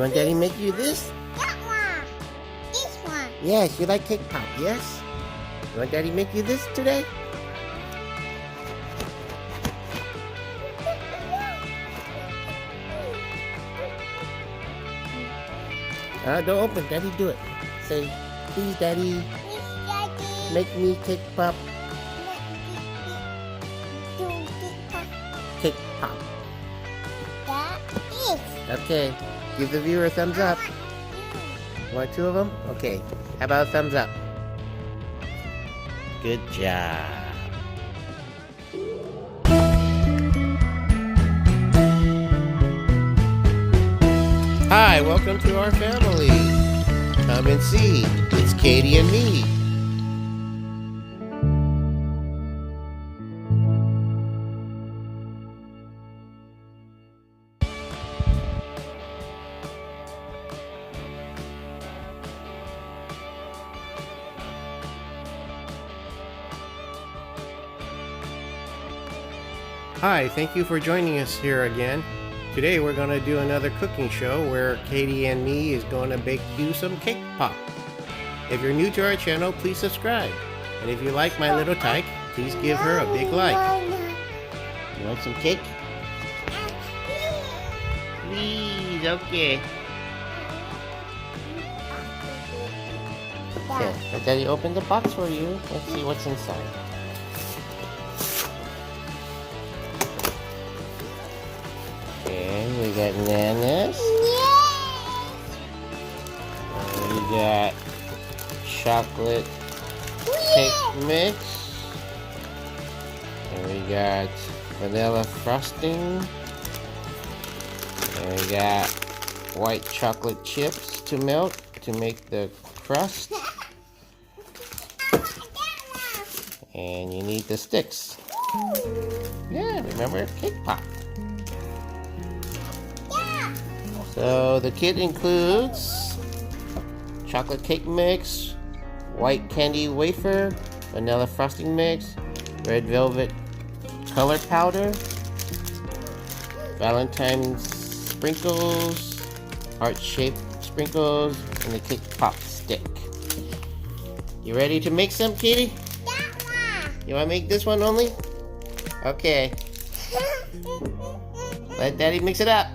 want Daddy make you this? That one. This one. Yes, you like cake pop, yes? You want Daddy make you this today? Don't open. Daddy, do it. Say, please, Daddy, Please, Daddy. make me cake pop. Do cake pop. Cake pop. That is. Okay. Give the viewer a thumbs up. Want two of them? Okay. How about a thumbs up? Good job. Hi, welcome to our family. Come and see. It's Katy and me. Hi, thank you for joining us here again. Today we're going to do another cooking show where Katy and me is going to bake you some cake pop. If you're new to our channel, please subscribe. And if you like my little tike, please give her a big like. You want some cake? Please, okay. Okay, let Daddy open the box for you. Let's see what's inside. We got bananas. Yes. We got chocolate cake mix. And we got vanilla frosting. And we got white chocolate chips to melt to make the crust. And you need the sticks. Yeah, remember cake pop. So the kit includes chocolate cake mix, white candy wafer, vanilla frosting mix, red velvet color powder, Valentine sprinkles, heart-shaped sprinkles, and the cake pop stick. You ready to make some, Katy? That one. You want to make this one only? Okay. Let Daddy mix it up.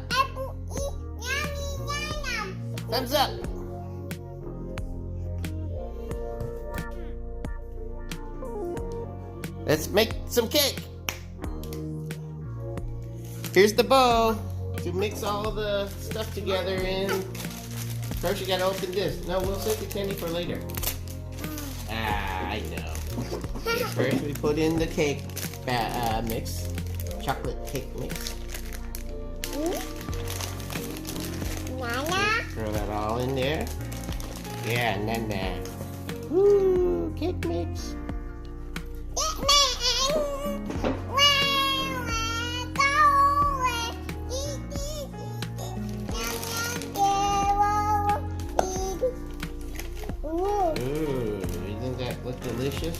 Thumbs up. Let's make some cake. Here's the bowl to mix all the stuff together in. First you gotta open this. No, we'll save the candy for later. I know. Okay, first we put in the cake mix. Chocolate cake mix. Throw that all in there. Yeah, and then that. Woo, cake mix. Ooh, doesn't that look delicious?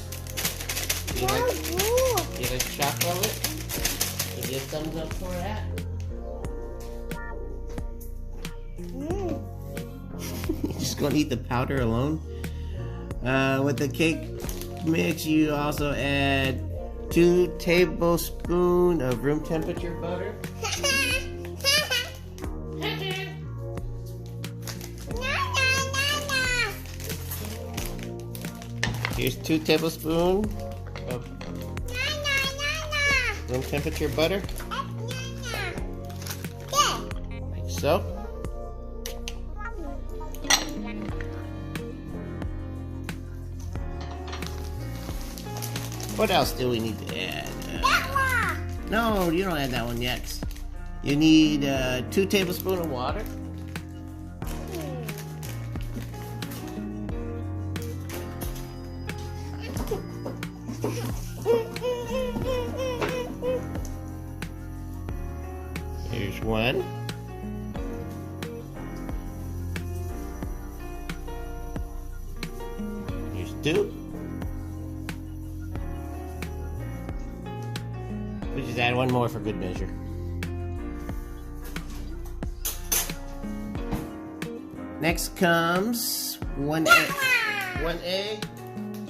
You like chocolate? Give you a thumbs up for that? You're just gonna eat the powder alone. With the cake mix, you also add 2 tablespoons of room temperature butter. Here's 2 tablespoons of room temperature butter. Like so. What else do we need to add? That one. No, you don't add that one yet. You need 2 tablespoons of water. Here's 1. Here's 2. We just add 1 more for good measure. Next comes one egg. One egg.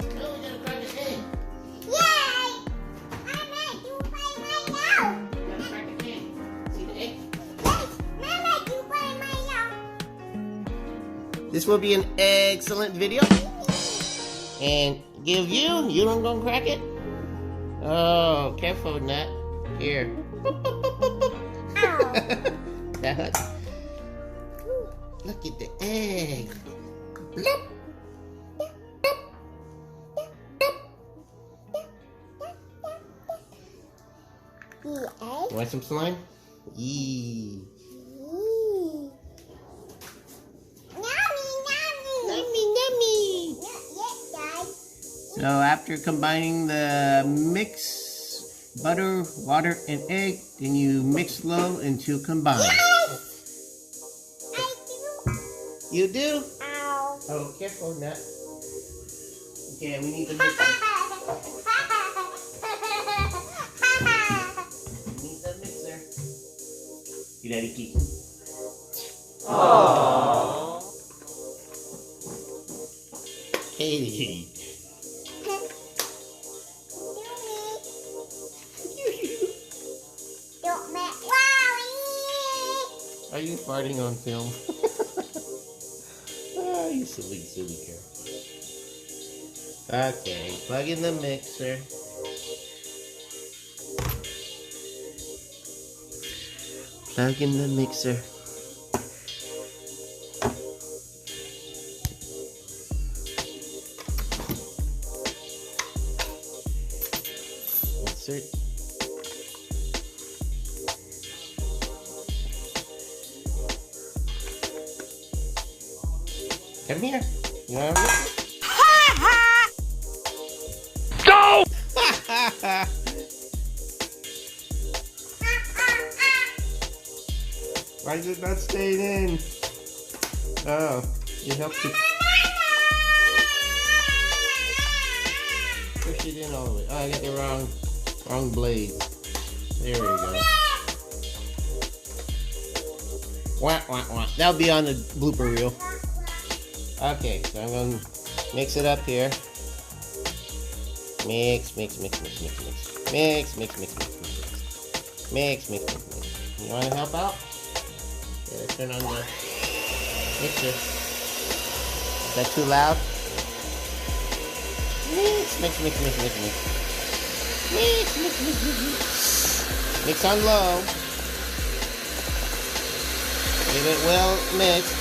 No, we gotta crack an egg. Yay! Mama, you play my now. We gotta crack an egg. See the egg? Yes, Mama, you play my now. This will be an excellent video. And give you don't gonna crack it? Oh, careful, Nut. Here. Ow. That hurts. Look at the egg. Bloop. The egg. You want some slime? Yee. Yummy, yummy. Yummy, yummy. Not yet, Dad. So after combining the mix, butter, water, and egg, then you mix slow until combined. Yes! I You do? do. Ow. Oh, careful, Nut. Okay, we need the mixer. We need the mixer. You daddy keep. Aww. Katie. Are you farting on film? Oh, you silly girl. Okay, plug in the mixer. Plug in the mixer. Insert. Come here. You want to Go! Why is it not staying in? Oh, you have to push it in all the way. Oh, I got the wrong blade. There we go. Wah, wah, wah. That'll be on the blooper reel. Okay, so I'm going to mix it up here. Mix, mix, mix, mix, mix, mix. Mix, mix, mix, mix, mix. Mix, mix, mix, mix. You want to help out? Yeah, let's turn on the mixer. Is that too loud? Mix, mix, mix, mix, mix, mix. Mix, mix, mix, mix, mix. Mix on low. Get it well mixed.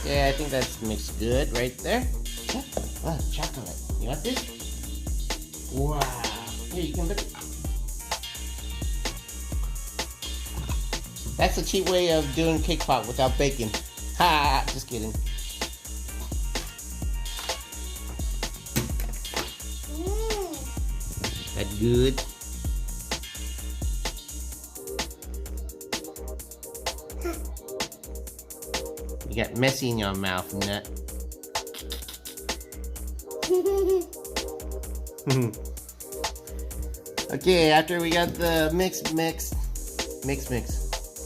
Yeah, I think that's mixed good right there. Oh, chocolate. You want this? Wow. Here, you can look. That's a cheap way of doing cake pop without bacon. Ha! Just kidding. That good? You got messy in your mouth, Nut. Okay, after we got the mix. Is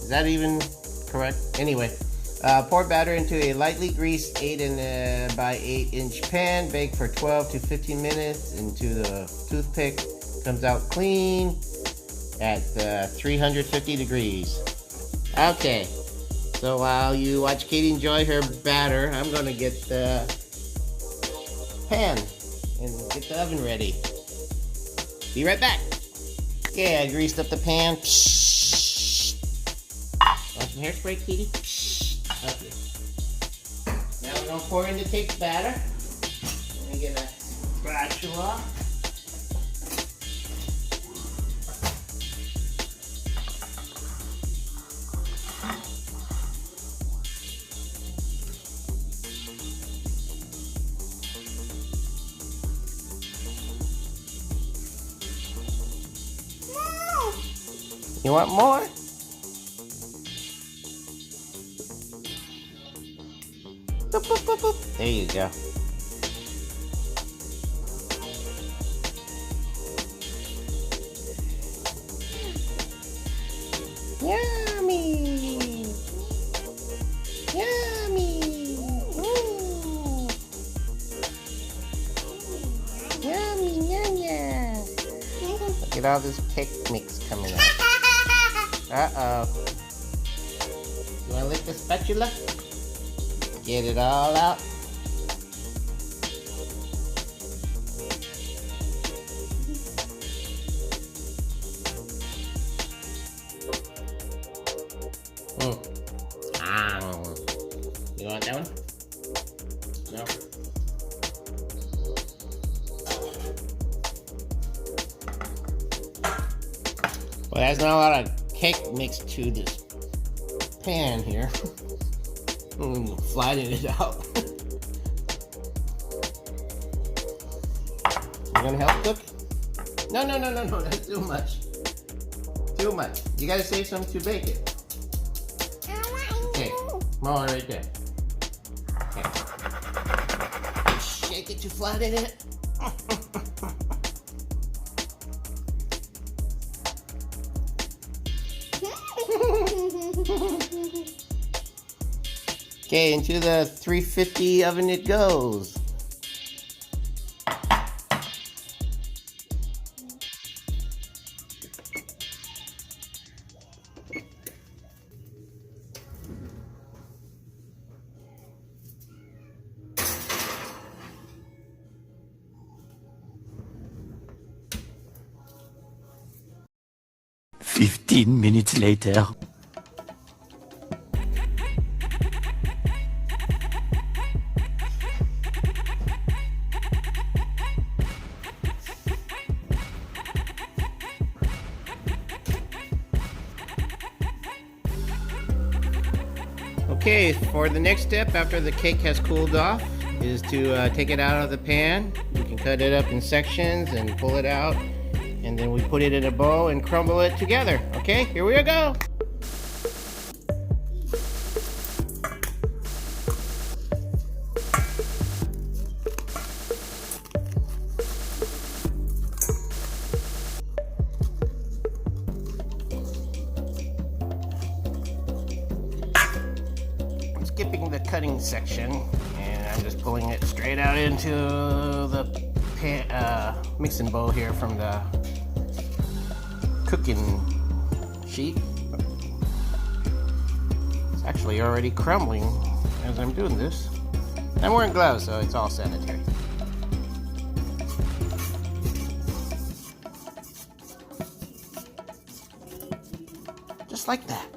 that even correct? Anyway, pour batter into a lightly greased 8 by 8 inch pan. Bake for 12 to 15 minutes into the toothpick. Comes out clean at 350 degrees. Okay, so while you watch Katie enjoy her batter, I'm gonna get the pan and get the oven ready. Be right back. Okay, I greased up the pan. Want some hairspray, Katie? Okay. Now we're gonna pour in the cake batter. Let me get a spatula. You want more? Boop, boop, boop, boop. There you go. Yummy! Yummy! Ooh. Yummy, yum, yum. Look at all this cake mix coming out. Uh-oh. You wanna lick the spatula? Get it all out. You want that one? No. Well, there's not a lot of cake mixed to this pan here. I'm flattening it out. You gonna help cook? No, that's too much. Too much. You gotta save some to bake it. Okay, more right there. Okay. Shake it to flatten it. Okay, into the 350 oven it goes. Fifteen minutes later. Okay, for the next step after the cake has cooled off is to take it out of the pan. You can cut it up in sections and pull it out, and then we put it in a bowl and crumble it together. Okay, here we go. Skipping the cutting section, and I'm just pulling it straight out into the mixing bowl here from the cooking sheet. It's actually already crumbling as I'm doing this. I'm wearing gloves, so it's all sanitary. Just like that.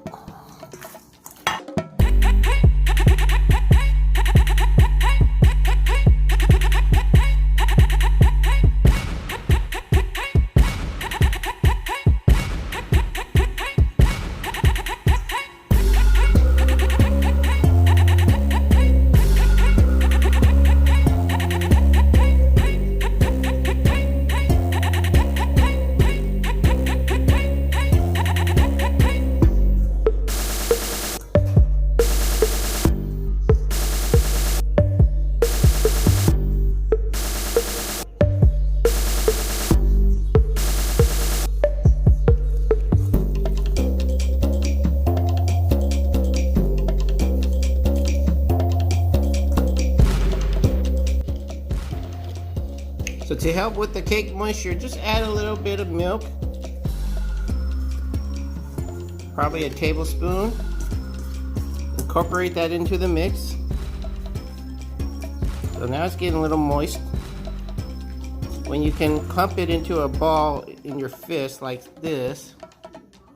So to help with the cake moisture, just add a little bit of milk. Probably a tablespoon. Incorporate that into the mix. So now it's getting a little moist. When you can clump it into a ball in your fist like this,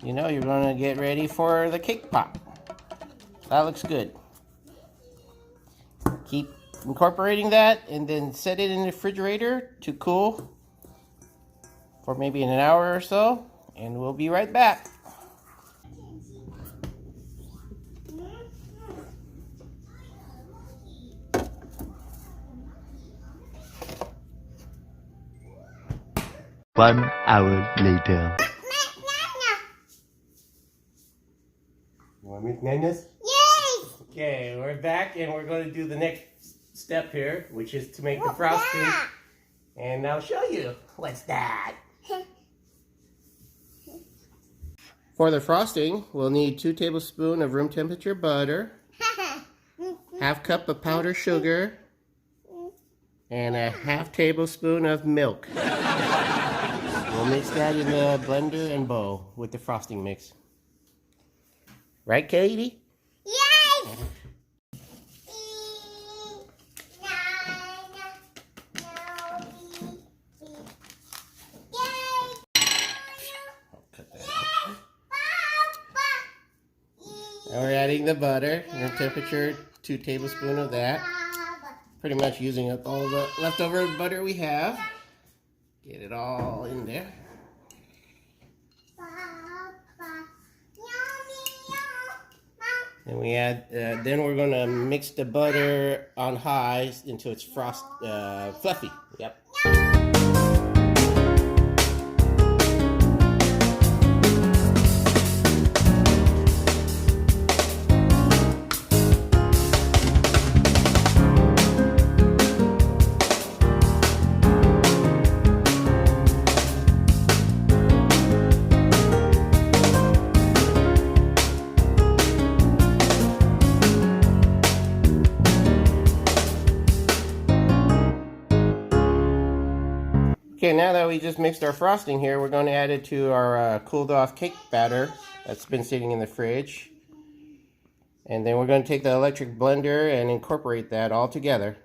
you know you're gonna get ready for the cake pop. That looks good. Keep incorporating that and then set it in the refrigerator to cool for maybe an hour or so, and we'll be right back. One hour later. McNuggets? Yes! Okay, we're back and we're going to do the next step here, which is to make the What's frosting. that? And I'll show you. What's that? For the frosting, we'll need 2 tablespoons of room temperature butter, half cup of powdered sugar, and a half tablespoon of milk. We'll mix that in the blender and bowl with the frosting mix. Right, Katie? Yes! Cut that out. Now we're adding the butter, room temperature, 2 tablespoons of that. Pretty much using up all the leftover butter we have. Get it all in there. And we add. Then we're gonna mix the butter on high until it's fluffy. Yep. Okay, now that we just mixed our frosting here, we're going to add it to our cooled off cake batter that's been sitting in the fridge. And then we're going to take the electric blender and incorporate that all together.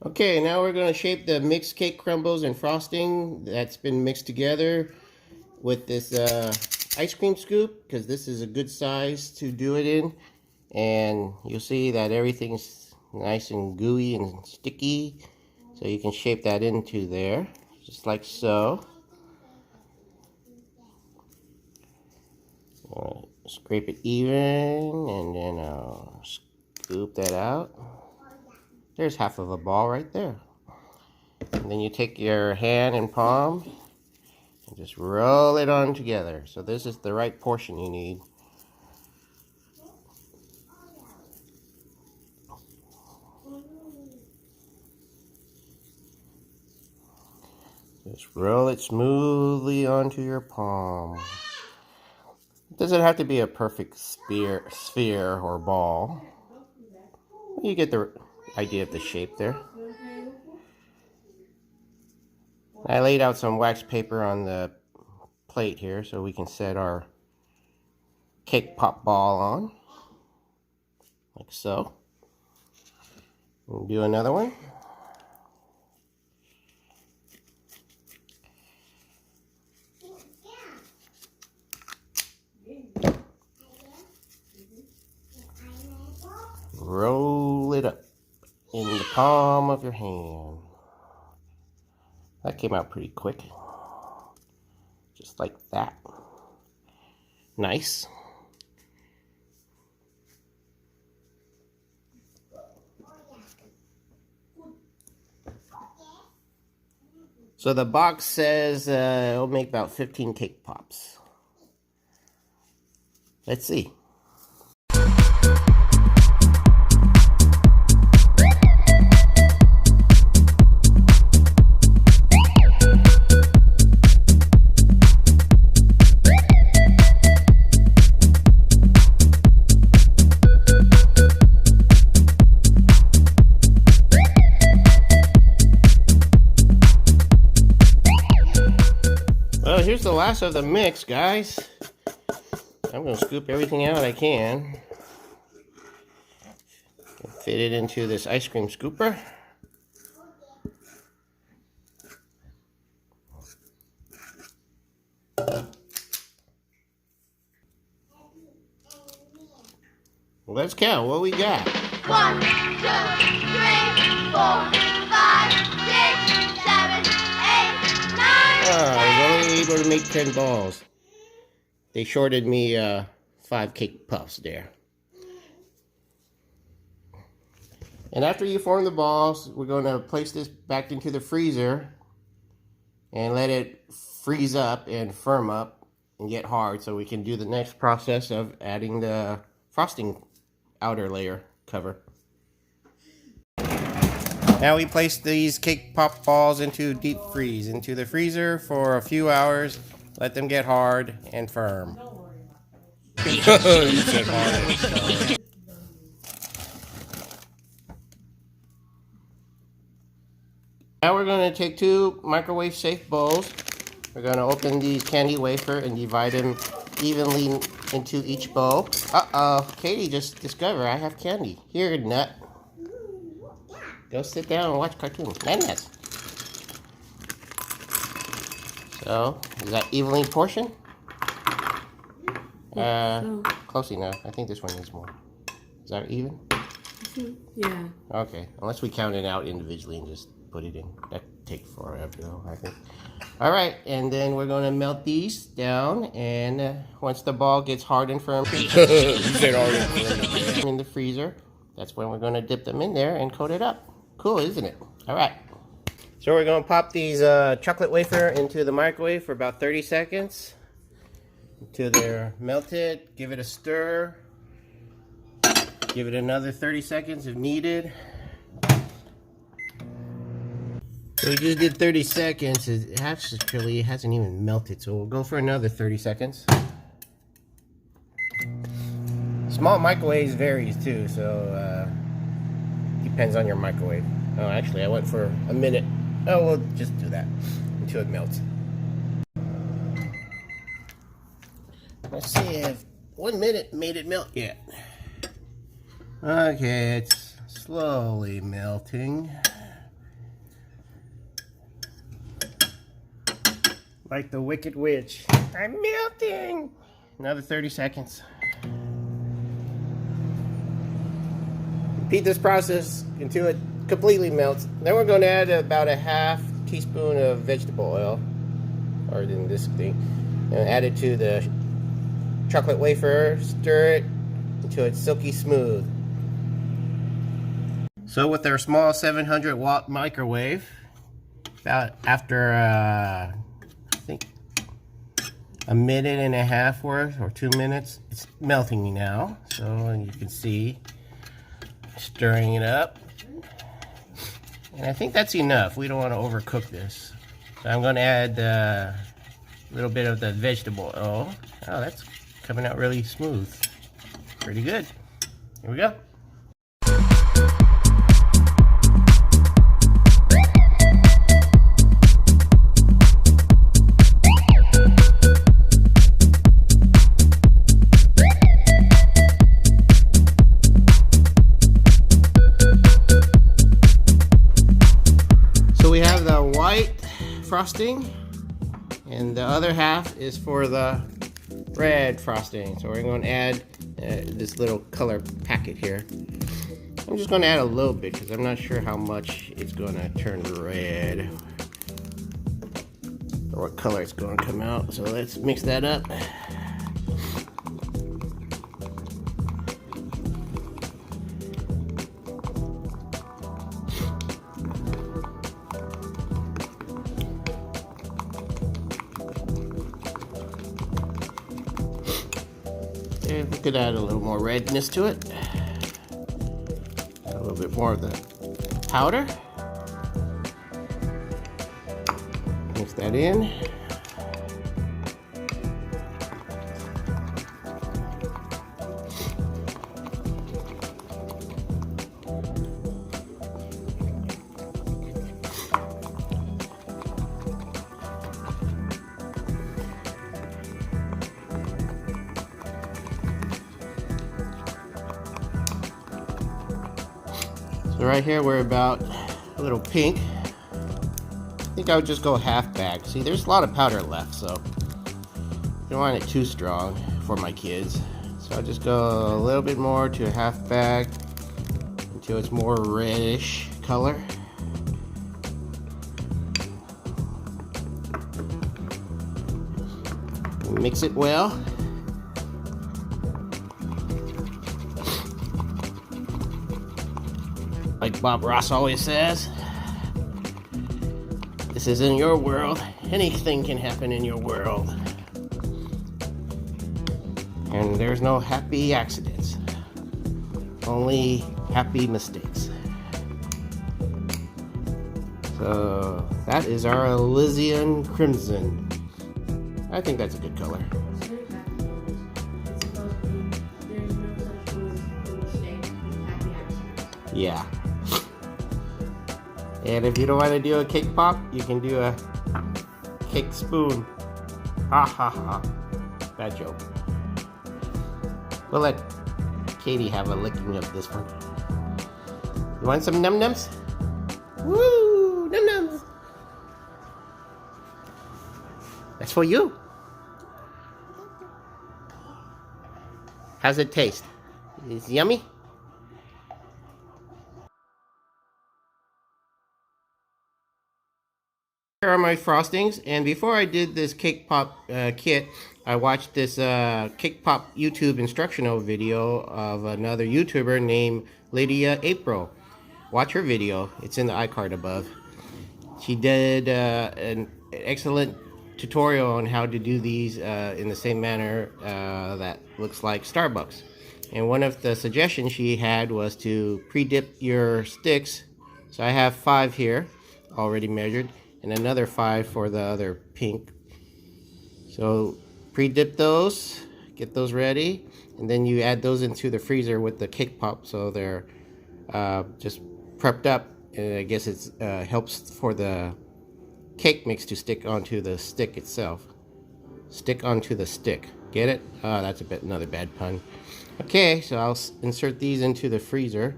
Okay, now we're going to shape the mixed cake crumbles and frosting that's been mixed together with this ice cream scoop, because this is a good size to do it in. And you'll see that everything's nice and gooey and sticky. So you can shape that into there, just like so. Scrape it even, and then I'll scoop that out. There's half of a ball right there. And then you take your hand and palm and just roll it on together. So this is the right portion you need. Just roll it smoothly onto your palm. It doesn't have to be a perfect sphere or ball. You get the idea of the shape there. I laid out some wax paper on the plate here so we can set our cake pop ball on, like so. We'll do another one. Roll it up in the palm of your hand. That came out pretty quick. Just like that. Nice. So the box says it'll make about 15 cake pops. Let's see. Well, here's the last of the mix, guys. I'm going to scoop everything out I can. Fit it into this ice cream scooper. Let's count what we got. 1, 2, 3, 4, 5, 6, 7, 8, 9, I was only able to make 10 balls. They shorted me 5 cake puffs there. And after you form the balls, we're going to place this back into the freezer and let it freeze up and firm up and get hard so we can do the next process of adding the frosting outer layer cover. Now we place these cake pop balls into deep freeze, into the freezer for a few hours. Let them get hard and firm. You said hard. Now we're going to take 2 microwave safe bowls. We're going to open these candy wafer and divide them evenly into each bowl. Uh-oh, Katie just discovered I have candy. Here, nut. Go sit down and watch cartoons. Madness. So, is that evenly portioned? Close enough. I think this one needs more. Is that even? Yeah. Okay, unless we count it out individually and just put it in. That takes forever though, I think. All right, and then we're going to melt these down, and once the ball gets hard and firm, you said hard and firm, in the freezer, that's when we're going to dip them in there and coat it up. Cool, isn't it? All right. So we're going to pop these chocolate wafer into the microwave for about 30 seconds until they're melted. Give it a stir. Give it another 30 seconds if needed. So we just did 30 seconds. It actually hasn't even melted, so we'll go for another 30 seconds. Small microwaves varies too, so depends on your microwave. Oh, actually, I went for a minute. Oh, we'll just do that until it melts. Let's see if 1 minute made it melt yet. Okay, it's slowly melting. Like the Wicked Witch. I'm melting! Another 30 seconds. Repeat this process until it completely melts. Then we're going to add about a half teaspoon of vegetable oil, or in this thing, and add it to the chocolate wafer. Stir it until it's silky smooth. So with our small 700 watt microwave, about after I think a minute and a half worth, or 2 minutes, it's melting now. So you can see, stirring it up. And I think that's enough. We don't want to overcook this. So I'm going to add a little bit of the vegetable oil. Oh, that's coming out really smooth. Pretty good. Here we go. Frosting, and the other half is for the red frosting. So we're going to add this little color packet here. I'm just going to add a little bit because I'm not sure how much it's going to turn red or what color it's going to come out. So let's mix that up. And we could add a little more redness to it. A little bit more of the powder. Mix that in. So right here we're about a little pink. I think I would just go half bag. See, there's a lot of powder left, so I don't want it too strong for my kids. So I'll just go a little bit more to a half bag until it's more reddish color. Mix it well. Like Bob Ross always says, this is in your world. Anything can happen in your world. And there's no happy accidents. Only happy mistakes. So that is our Elysian Crimson. I think that's a good color. Yeah. And if you don't want to do a cake pop, you can do a cake spoon. Ha ha ha. Bad joke. We'll let Katie have a licking of this one. You want some num-nums? Woo! Num-nums! That's for you. How's it taste? Is it yummy? Here are my frostings, and before I did this cake pop kit, I watched this cake pop YouTube instructional video of another YouTuber named Lydia April. Watch her video, it's in the iCard above. She did an excellent tutorial on how to do these in the same manner that looks like Starbucks. And one of the suggestions she had was to pre-dip your sticks. So I have 5 here already measured, and another 5 for the other pink. So pre-dip those, get those ready, and then you add those into the freezer with the cake pop so they're just prepped up. And I guess it helps for the cake mix to stick onto the stick itself. Stick onto the stick. Get it? Oh, that's another bad pun. Okay, so I'll insert these into the freezer,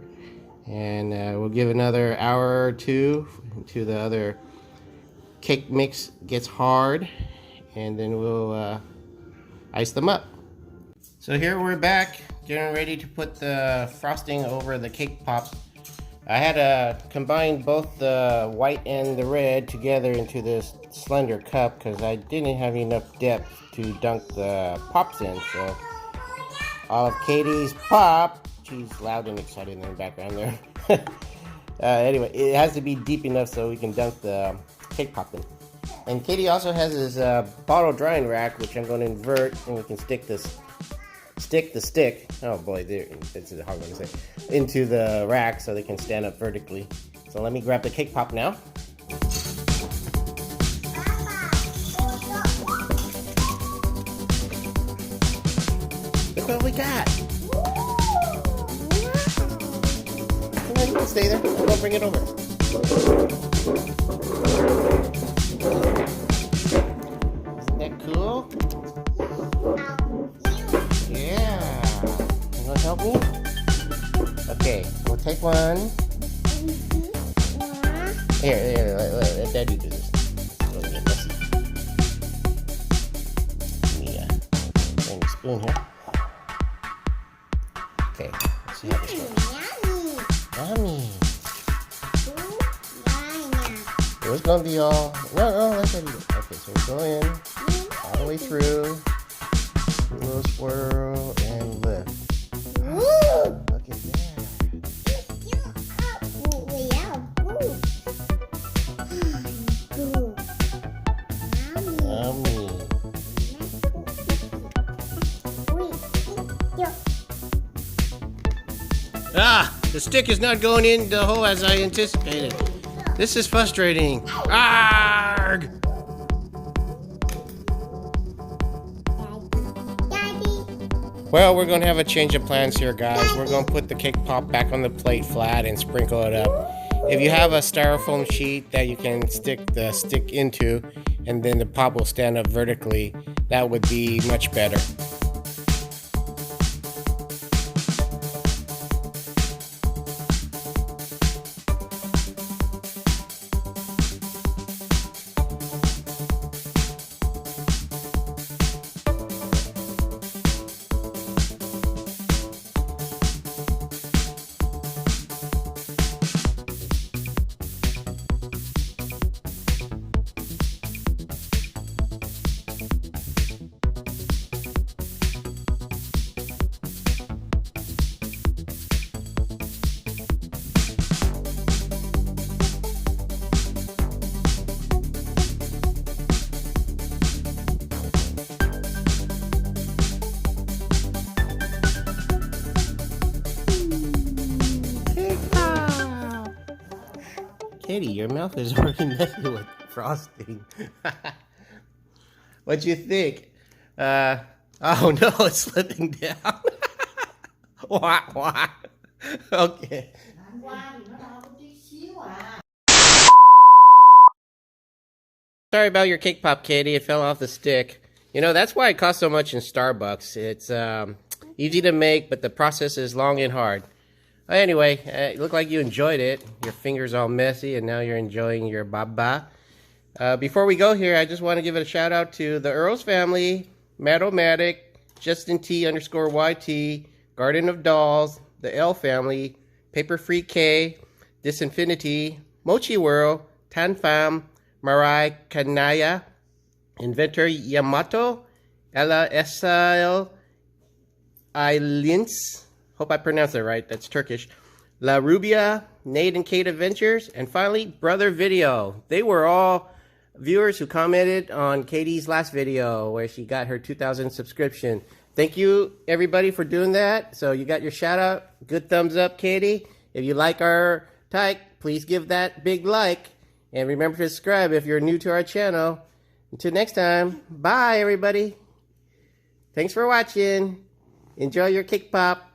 and we'll give another hour or two until the other cake mix gets hard, and then we'll ice them up. So here we're back, getting ready to put the frosting over the cake pops. I had combined both the white and the red together into this slender cup because I didn't have enough depth to dunk the pops in. So all of Katie's pop, she's loud and excited in the background there. Anyway, it has to be deep enough so we can dunk the cake pop in. And Katie also has this bottle drying rack, which I'm going to invert, and we can stick the stick, oh boy, it's a hard one to say, into the rack so they can stand up vertically. So let me grab the cake pop now. Look what we got. You can stay there. I'm gonna bring it over. Isn't that cool? Yeah. You want to help me? Okay, we'll take one. Here, let Daddy do this. It'll get messy. Yeah. Bring the spoon here. Okay, let's see how this goes. Yummy. It was gonna be all. No, let Daddy do it. Okay, so we go in all the way through. A little swirl and lift. Look at that. Yummy. Ah, the stick is not going in the hole as I anticipated. This is frustrating. Arrgh! Well, we're going to have a change of plans here, guys. We're going to put the cake pop back on the plate flat and sprinkle it up. If you have a styrofoam sheet that you can stick the stick into, and then the pop will stand up vertically, that would be much better. Katie, your mouth is already messy with frosting. What'd you think? Oh no, it's slipping down. Wah, wah. Okay. Sorry about your cake pop, Katie. It fell off the stick. You know, that's why it costs so much in Starbucks. It's easy to make, but the process is long and hard. Anyway, it looked like you enjoyed it. Your finger's all messy, and now you're enjoying your baba. Before we go here, I just want to give a shout out to the Earls family, Matt-O-Matic, Justin T_YT, Garden of Dolls, the L family, Paper Free K, Disinfinity, Mochi World, Tanfam, Marai Kanaya, Inventor Yamato, Ella Esail Ailins, hope I pronounced that right, that's Turkish, La Rubia, Nate and Kate Adventures, and finally, Brother Video. They were all viewers who commented on Katie's last video where she got her 2,000 subscription. Thank you, everybody, for doing that. So you got your shout out. Good thumbs up, Katie. If you like our tike, please give that big like. And remember to subscribe if you're new to our channel. Until next time, bye, everybody. Thanks for watching. Enjoy your cake pop.